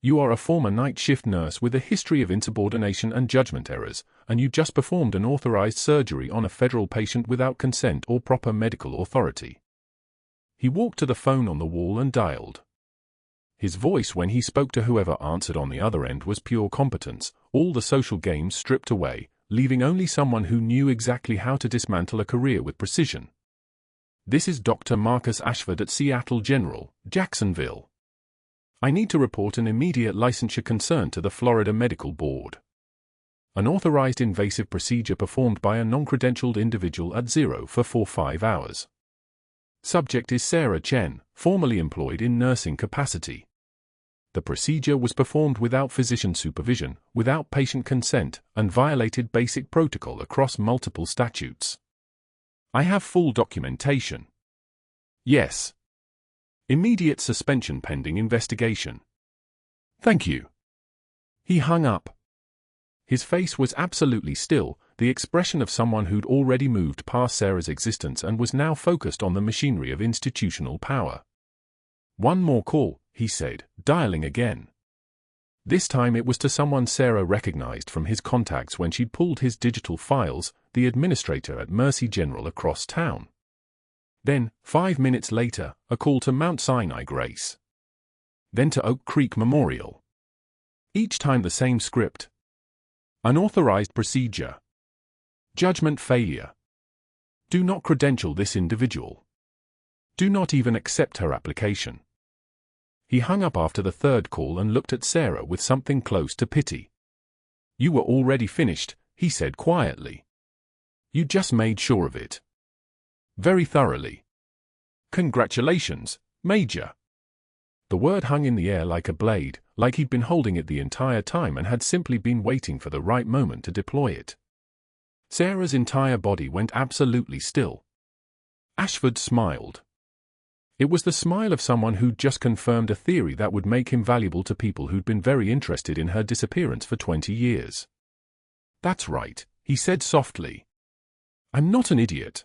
You are a former night shift nurse with a history of insubordination and judgment errors, and you just performed an authorized surgery on a federal patient without consent or proper medical authority." He walked to the phone on the wall and dialed. His voice when he spoke to whoever answered on the other end was pure competence, all the social games stripped away, leaving only someone who knew exactly how to dismantle a career with precision. "This is Dr. Marcus Ashford at Seattle General, Jacksonville. I need to report an immediate licensure concern to the Florida Medical Board. An authorized invasive procedure performed by a non-credentialed individual at 0 for 5 hours. Subject is Sarah Chen, formerly employed in nursing capacity. The procedure was performed without physician supervision, without patient consent, and violated basic protocol across multiple statutes. I have full documentation. Yes. Immediate suspension pending investigation. Thank you." He hung up. His face was absolutely still, the expression of someone who'd already moved past Sarah's existence and was now focused on the machinery of institutional power. "One more call," he said, dialing again. This time it was to someone Sarah recognized from his contacts when she'd pulled his digital files, the administrator at Mercy General across town. Then, 5 minutes later, a call to Mount Sinai Grace. Then to Oak Creek Memorial. Each time the same script. Unauthorized procedure. Judgment failure. Do not credential this individual. Do not even accept her application. He hung up after the third call and looked at Sarah with something close to pity. You were already finished, he said quietly. You just made sure of it. Very thoroughly. Congratulations, Major. The word hung in the air like a blade, like he'd been holding it the entire time and had simply been waiting for the right moment to deploy it. Sarah's entire body went absolutely still. Ashford smiled. It was the smile of someone who'd just confirmed a theory that would make him valuable to people who'd been very interested in her disappearance for 20 years. That's right, he said softly. I'm not an idiot.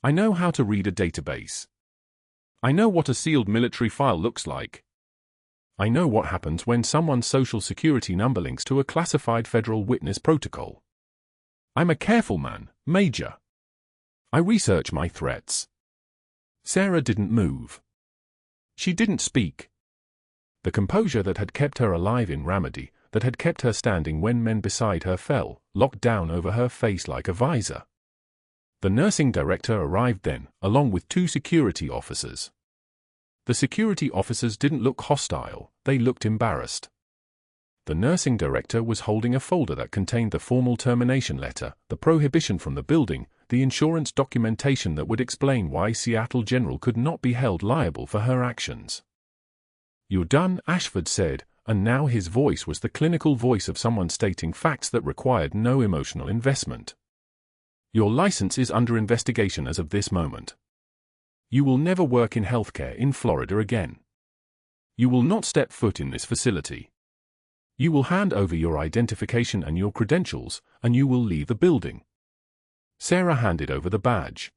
I know how to read a database. I know what a sealed military file looks like. I know what happens when someone's social security number links to a classified federal witness protocol. I'm a careful man, Major. I research my threats. Sarah didn't move. She didn't speak. The composure that had kept her alive in Ramadi, that had kept her standing when men beside her fell, locked down over her face like a visor. The nursing director arrived then, along with 2 security officers. The security officers didn't look hostile, they looked embarrassed. The nursing director was holding a folder that contained the formal termination letter, the prohibition from the building, the insurance documentation that would explain why Seattle General could not be held liable for her actions. You're done, Ashford said, and now his voice was the clinical voice of someone stating facts that required no emotional investment. Your license is under investigation as of this moment. You will never work in healthcare in Florida again. You will not step foot in this facility. You will hand over your identification and your credentials, and you will leave the building. Sarah handed over the badge.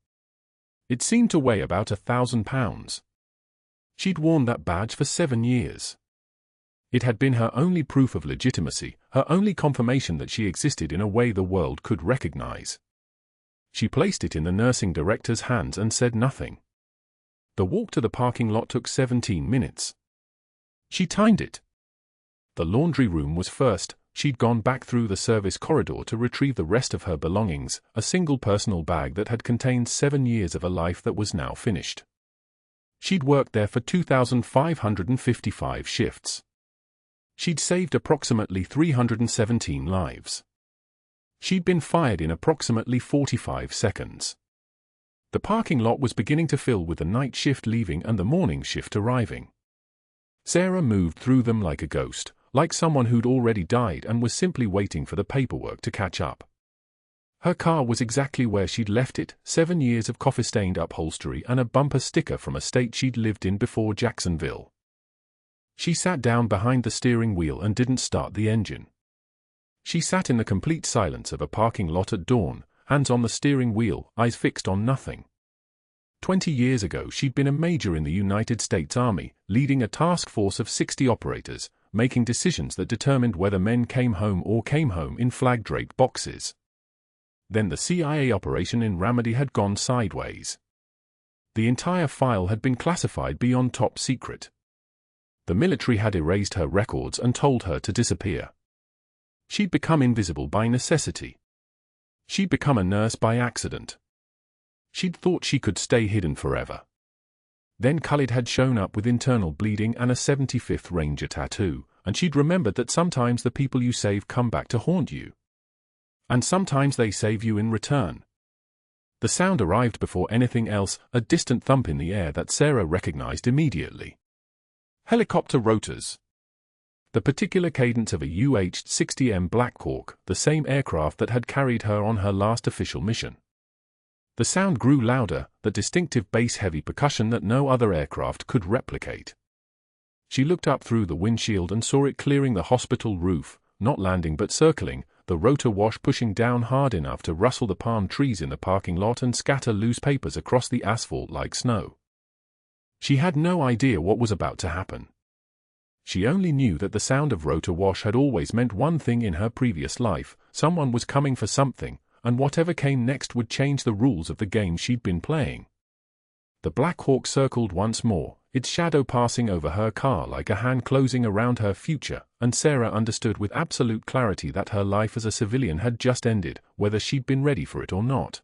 It seemed to weigh about 1,000 pounds. She'd worn that badge for 7 years. It had been her only proof of legitimacy, her only confirmation that she existed in a way the world could recognize. She placed it in the nursing director's hands and said nothing. The walk to the parking lot took 17 minutes. She timed it. The laundry room was first. She'd gone back through the service corridor to retrieve the rest of her belongings, a single personal bag that had contained 7 years of a life that was now finished. She'd worked there for 2,555 shifts. She'd saved approximately 317 lives. She'd been fired in approximately 45 seconds. The parking lot was beginning to fill with the night shift leaving and the morning shift arriving. Sarah moved through them like a ghost, like someone who'd already died and was simply waiting for the paperwork to catch up. Her car was exactly where she'd left it, 7 years of coffee-stained upholstery and a bumper sticker from a state she'd lived in before Jacksonville. She sat down behind the steering wheel and didn't start the engine. She sat in the complete silence of a parking lot at dawn, hands on the steering wheel, eyes fixed on nothing. 20 years ago she'd been a major in the United States Army, leading a task force of 60 operators, making decisions that determined whether men came home or came home in flag-draped boxes. Then the CIA operation in Ramadi had gone sideways. The entire file had been classified beyond top secret. The military had erased her records and told her to disappear. She'd become invisible by necessity. She'd become a nurse by accident. She'd thought she could stay hidden forever. Then Khalid had shown up with internal bleeding and a 75th Ranger tattoo, and she'd remembered that sometimes the people you save come back to haunt you. And sometimes they save you in return. The sound arrived before anything else, a distant thump in the air that Sarah recognized immediately. Helicopter rotors. The particular cadence of a UH-60M Black Hawk, the same aircraft that had carried her on her last official mission. The sound grew louder, the distinctive bass-heavy percussion that no other aircraft could replicate. She looked up through the windshield and saw it clearing the hospital roof, not landing but circling, the rotor wash pushing down hard enough to rustle the palm trees in the parking lot and scatter loose papers across the asphalt like snow. She had no idea what was about to happen. She only knew that the sound of rotor wash had always meant one thing in her previous life: someone was coming for something, and whatever came next would change the rules of the game she'd been playing. The Black Hawk circled once more, its shadow passing over her car like a hand closing around her future, and Sarah understood with absolute clarity that her life as a civilian had just ended, whether she'd been ready for it or not.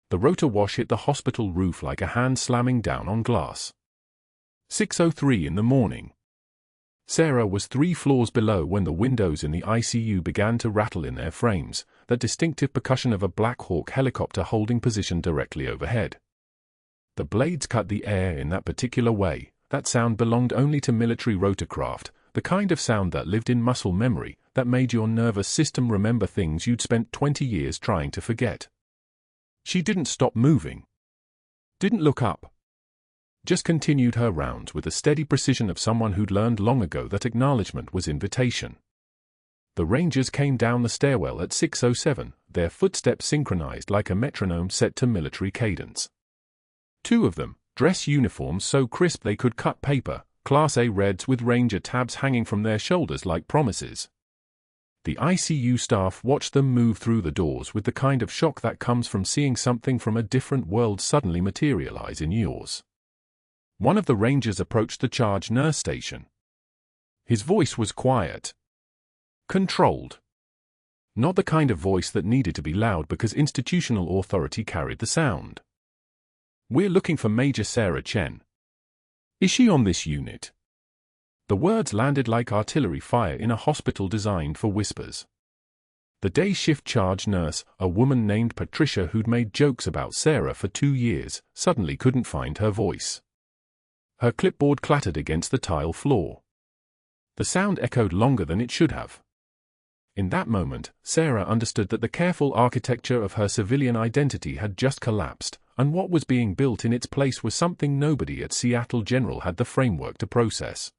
The rotor wash hit the hospital roof like a hand slamming down on glass. 6:03 in the morning. Sarah was 3 floors below when the windows in the ICU began to rattle in their frames, that distinctive percussion of a Black Hawk helicopter holding position directly overhead. The blades cut the air in that particular way. That sound belonged only to military rotorcraft, the kind of sound that lived in muscle memory, that made your nervous system remember things you'd spent 20 years trying to forget. She didn't stop moving. Didn't look up. Just continued her rounds with the steady precision of someone who'd learned long ago that acknowledgement was invitation. The Rangers came down the stairwell at 6:07, their footsteps synchronized like a metronome set to military cadence. 2 of them, dress uniforms so crisp they could cut paper, Class A Reds with Ranger tabs hanging from their shoulders like promises. The ICU staff watched them move through the doors with the kind of shock that comes from seeing something from a different world suddenly materialize in yours. One of the Rangers approached the charge nurse station. His voice was quiet. Controlled. Not the kind of voice that needed to be loud because institutional authority carried the sound. "We're looking for Major Sarah Chen. Is she on this unit?" The words landed like artillery fire in a hospital designed for whispers. The day shift charge nurse, a woman named Patricia who'd made jokes about Sarah for 2 years, suddenly couldn't find her voice. Her clipboard clattered against the tile floor. The sound echoed longer than it should have. In that moment, Sarah understood that the careful architecture of her civilian identity had just collapsed, and what was being built in its place was something nobody at Seattle General had the framework to process.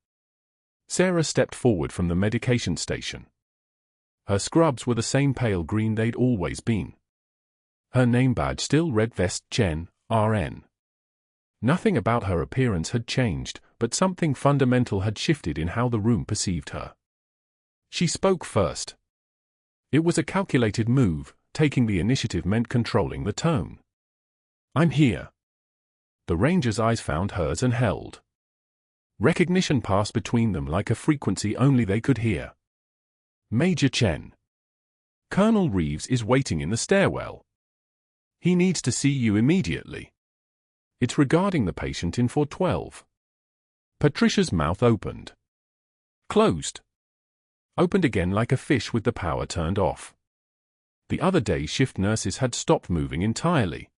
Sarah stepped forward from the medication station. Her scrubs were the same pale green they'd always been. Her name badge still read Vest Chen, RN. Nothing about her appearance had changed, but something fundamental had shifted in how the room perceived her. She spoke first. It was a calculated move. Taking the initiative meant controlling the tone. "I'm here." The Ranger's eyes found hers and held. Recognition passed between them like a frequency only they could hear. "Major Chen. Colonel Reeves is waiting in the stairwell. He needs to see you immediately. It's regarding the patient in 412. Patricia's mouth opened. Closed. Opened again like a fish with the power turned off. The other day shift nurses had stopped moving entirely.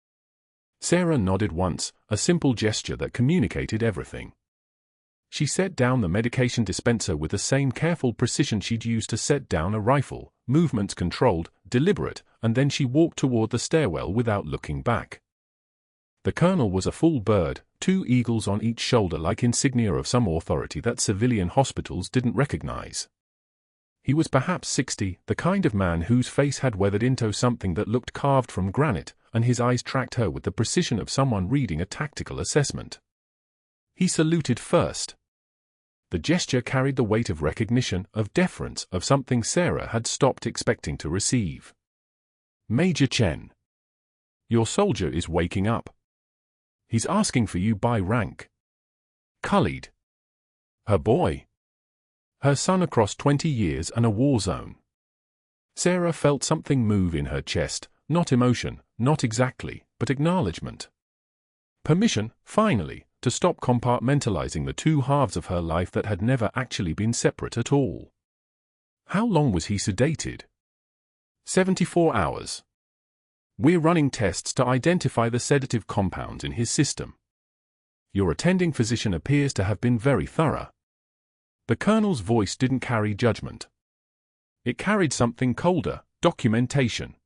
Sarah nodded once, a simple gesture that communicated everything. She set down the medication dispenser with the same careful precision she'd used to set down a rifle, movements controlled, deliberate, and then she walked toward the stairwell without looking back. The colonel was a full bird, 2 eagles on each shoulder like insignia of some authority that civilian hospitals didn't recognize. He was perhaps 60, the kind of man whose face had weathered into something that looked carved from granite, and his eyes tracked her with the precision of someone reading a tactical assessment. He saluted first. The gesture carried the weight of recognition, of deference, of something Sarah had stopped expecting to receive. "Major Chen. Your soldier is waking up. He's asking for you by rank. Khalid. Her boy. Her son across 20 years and a war zone." Sarah felt something move in her chest, not emotion, not exactly, but acknowledgement. Permission, finally, to stop compartmentalizing the 2 halves of her life that had never actually been separate at all. How long was he sedated? 74 hours. "We're running tests to identify the sedative compounds in his system. Your attending physician appears to have been very thorough." The colonel's voice didn't carry judgment. It carried something colder, documentation.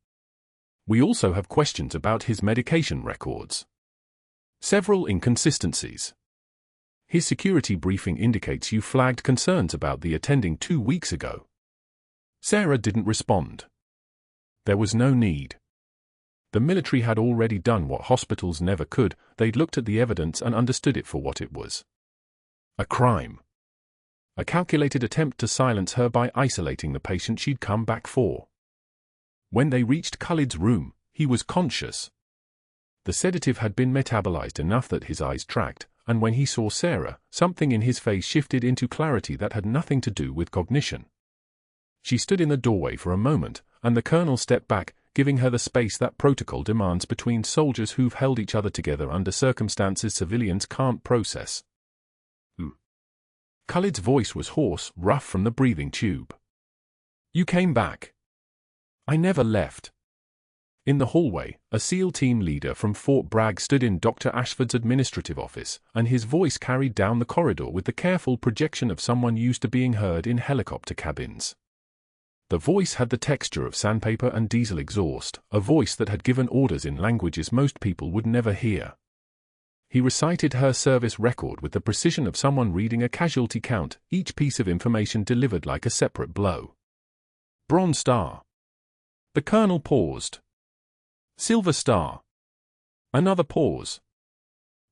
"We also have questions about his medication records. Several inconsistencies. His security briefing indicates you flagged concerns about the attending 2 weeks ago." Sarah didn't respond. There was no need. The military had already done what hospitals never could. They'd looked at the evidence and understood it for what it was. A crime. A calculated attempt to silence her by isolating the patient she'd come back for. When they reached Khalid's room, he was conscious. The sedative had been metabolized enough that his eyes tracked, and when he saw Sarah, something in his face shifted into clarity that had nothing to do with cognition. She stood in the doorway for a moment, and the colonel stepped back, giving her the space that protocol demands between soldiers who've held each other together under circumstances civilians can't process. Khalid's voice was hoarse, rough from the breathing tube. "You came back." "I never left." In the hallway, a SEAL team leader from Fort Bragg stood in Dr. Ashford's administrative office, and his voice carried down the corridor with the careful projection of someone used to being heard in helicopter cabins. The voice had the texture of sandpaper and diesel exhaust, a voice that had given orders in languages most people would never hear. He recited her service record with the precision of someone reading a casualty count, each piece of information delivered like a separate blow. "Bronze Star." The colonel paused. "Silver Star." Another pause.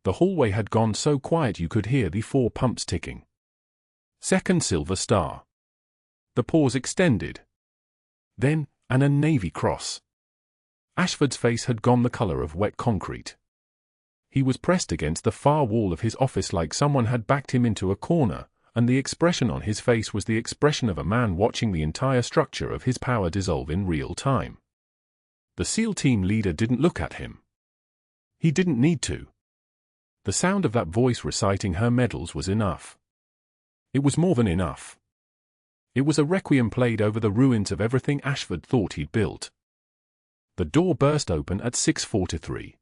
The hallway had gone so quiet you could hear the 4 pumps ticking. "Second Silver Star." The pause extended. Then, a Navy Cross. Ashford's face had gone the color of wet concrete. He was pressed against the far wall of his office like someone had backed him into a corner, and the expression on his face was the expression of a man watching the entire structure of his power dissolve in real time. The SEAL team leader didn't look at him. He didn't need to. The sound of that voice reciting her medals was enough. It was more than enough. It was a requiem played over the ruins of everything Ashford thought he'd built. The door burst open at 6:43.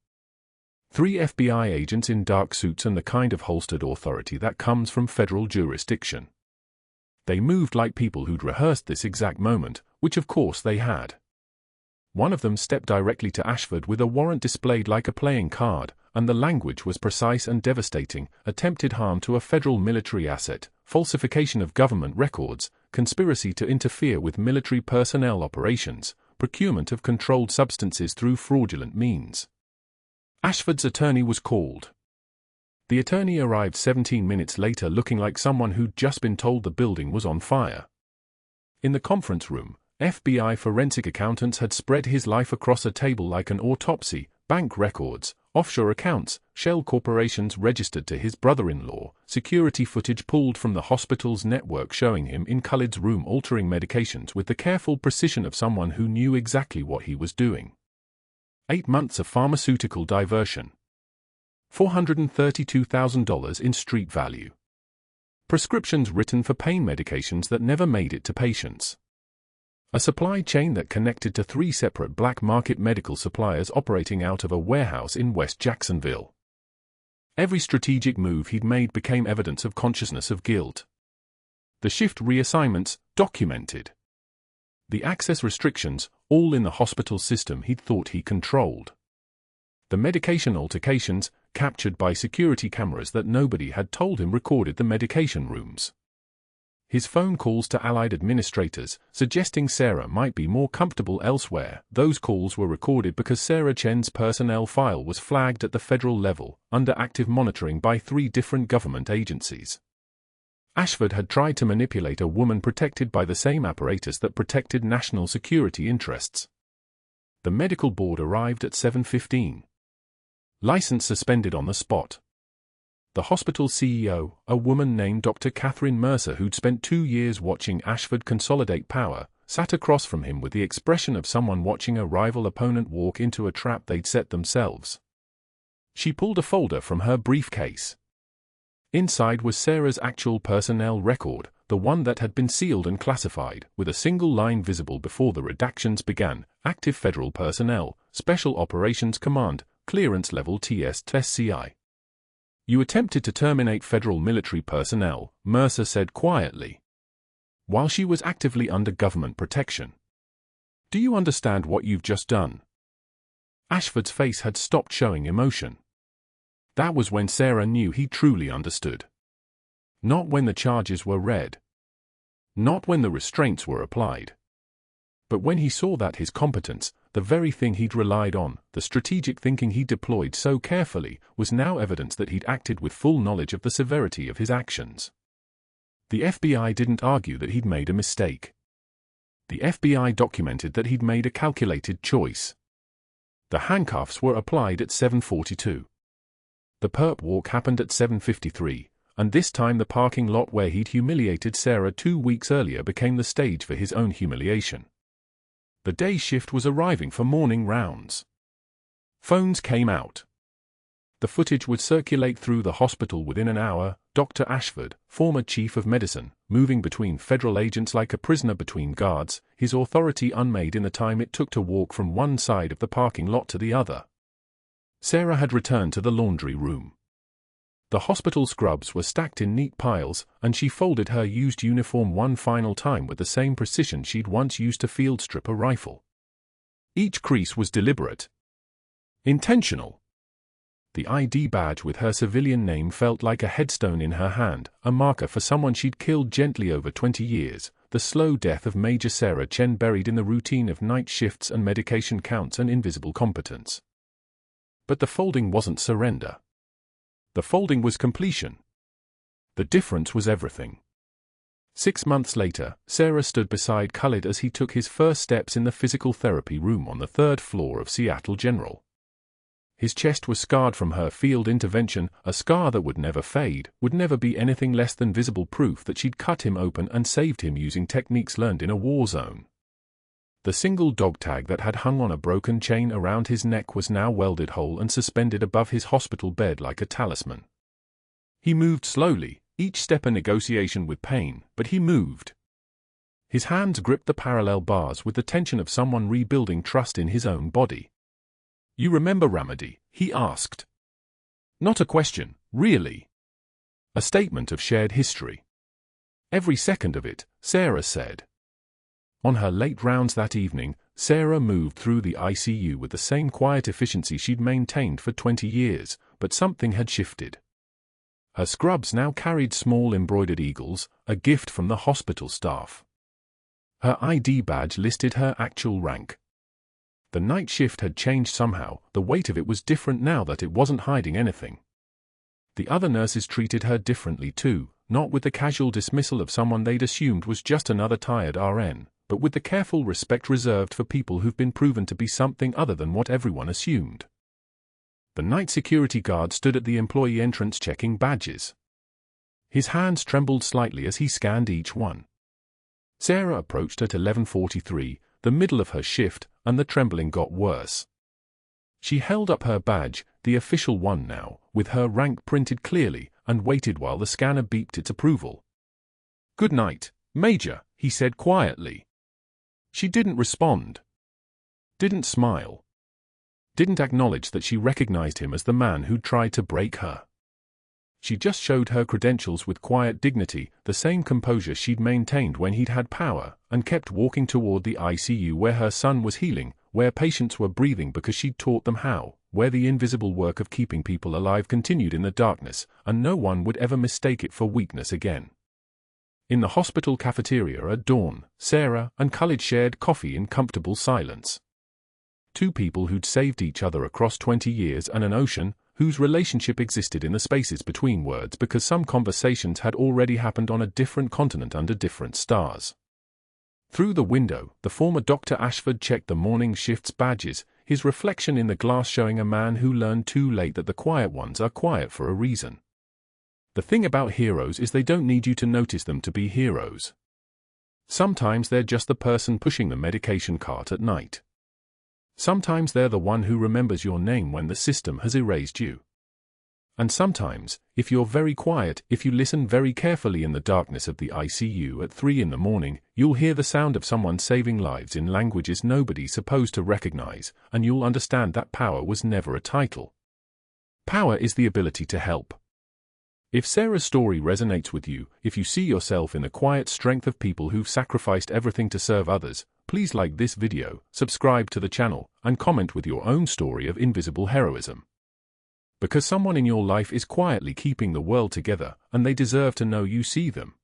3 FBI agents in dark suits and the kind of holstered authority that comes from federal jurisdiction. They moved like people who'd rehearsed this exact moment, which of course they had. One of them stepped directly to Ashford with a warrant displayed like a playing card, and the language was precise and devastating: attempted harm to a federal military asset, falsification of government records, conspiracy to interfere with military personnel operations, procurement of controlled substances through fraudulent means. Ashford's attorney was called. The attorney arrived 17 minutes later looking like someone who'd just been told the building was on fire. In the conference room, FBI forensic accountants had spread his life across a table like an autopsy: bank records, offshore accounts, shell corporations registered to his brother-in-law, security footage pulled from the hospital's network showing him in Khalid's room altering medications with the careful precision of someone who knew exactly what he was doing. 8 months of pharmaceutical diversion. $432,000 in street value. Prescriptions written for pain medications that never made it to patients. A supply chain that connected to 3 separate black market medical suppliers operating out of a warehouse in West Jacksonville. Every strategic move he'd made became evidence of consciousness of guilt. The shift reassignments, documented. The access restrictions, all in the hospital system he'd thought he controlled. The medication altercations, captured by security cameras that nobody had told him recorded the medication rooms. His phone calls to Allied administrators, suggesting Sarah might be more comfortable elsewhere. Those calls were recorded because Sarah Chen's personnel file was flagged at the federal level, under active monitoring by 3 different government agencies. Ashford had tried to manipulate a woman protected by the same apparatus that protected national security interests. The medical board arrived at 7:15. License suspended on the spot. The hospital's CEO, a woman named Dr. Catherine Mercer who'd spent 2 years watching Ashford consolidate power, sat across from him with the expression of someone watching a rival opponent walk into a trap they'd set themselves. She pulled a folder from her briefcase. Inside was Sarah's actual personnel record, the one that had been sealed and classified, with a single line visible before the redactions began: active federal personnel, Special Operations Command, clearance level TS/SCI. "You attempted to terminate federal military personnel," Mercer said quietly, "while she was actively under government protection. Do you understand what you've just done?" Ashford's face had stopped showing emotion. That was when Sarah knew he truly understood. Not when the charges were read. Not when the restraints were applied. But when he saw that his competence, the very thing he'd relied on, the strategic thinking he deployed so carefully, was now evidence that he'd acted with full knowledge of the severity of his actions. The FBI didn't argue that he'd made a mistake. The FBI documented that he'd made a calculated choice. The handcuffs were applied at 7:42. The perp walk happened at 7:53, and this time the parking lot where he'd humiliated Sarah 2 weeks earlier became the stage for his own humiliation. The day shift was arriving for morning rounds. Phones came out. The footage would circulate through the hospital within an hour. Dr. Ashford, former chief of medicine, moving between federal agents like a prisoner between guards, his authority unmade in the time it took to walk from one side of the parking lot to the other. Sarah had returned to the laundry room. The hospital scrubs were stacked in neat piles, and she folded her used uniform one final time with the same precision she'd once used to field strip a rifle. Each crease was deliberate. Intentional. The ID badge with her civilian name felt like a headstone in her hand, a marker for someone she'd killed gently over 20 years, the slow death of Major Sarah Chen buried in the routine of night shifts and medication counts and invisible competence. But the folding wasn't surrender. The folding was completion. The difference was everything. 6 months later, Sarah stood beside Khalid as he took his first steps in the physical therapy room on the 3rd floor of Seattle General. His chest was scarred from her field intervention, a scar that would never fade, would never be anything less than visible proof that she'd cut him open and saved him using techniques learned in a war zone. The single dog tag that had hung on a broken chain around his neck was now welded whole and suspended above his hospital bed like a talisman. He moved slowly, each step a negotiation with pain, but he moved. His hands gripped the parallel bars with the tension of someone rebuilding trust in his own body. "You remember Ramadi?" he asked. Not a question, really. A statement of shared history. Every second of it, Sarah said. On her late rounds that evening, Sarah moved through the ICU with the same quiet efficiency she'd maintained for 20 years, but something had shifted. Her scrubs now carried small embroidered eagles, a gift from the hospital staff. Her ID badge listed her actual rank. The night shift had changed somehow, the weight of it was different now that it wasn't hiding anything. The other nurses treated her differently too, not with the casual dismissal of someone they'd assumed was just another tired RN, but with the careful respect reserved for people who've been proven to be something other than what everyone assumed. The night security guard stood at the employee entrance checking badges. His hands trembled slightly as he scanned each one. Sarah approached at 11:43, the middle of her shift, and the trembling got worse. She held up her badge, the official one now, with her rank printed clearly, and waited while the scanner beeped its approval. "Good night, Major," he said quietly. She didn't respond. Didn't smile. Didn't acknowledge that she recognized him as the man who'd tried to break her. She just showed her credentials with quiet dignity, the same composure she'd maintained when he'd had power, and kept walking toward the ICU where her son was healing, where patients were breathing because she'd taught them how, where the invisible work of keeping people alive continued in the darkness, and no one would ever mistake it for weakness again. In the hospital cafeteria at dawn, Sarah and Khalid shared coffee in comfortable silence. Two people who'd saved each other across 20 years and an ocean, whose relationship existed in the spaces between words because some conversations had already happened on a different continent under different stars. Through the window, the former Dr. Ashford checked the morning shift's badges, his reflection in the glass showing a man who learned too late that the quiet ones are quiet for a reason. The thing about heroes is they don't need you to notice them to be heroes. Sometimes they're just the person pushing the medication cart at night. Sometimes they're the one who remembers your name when the system has erased you. And sometimes, if you're very quiet, if you listen very carefully in the darkness of the ICU at 3 in the morning, you'll hear the sound of someone saving lives in languages nobody's supposed to recognize, and you'll understand that power was never a title. Power is the ability to help. If Sarah's story resonates with you, if you see yourself in the quiet strength of people who've sacrificed everything to serve others, please like this video, subscribe to the channel, and comment with your own story of invisible heroism. Because someone in your life is quietly keeping the world together, and they deserve to know you see them.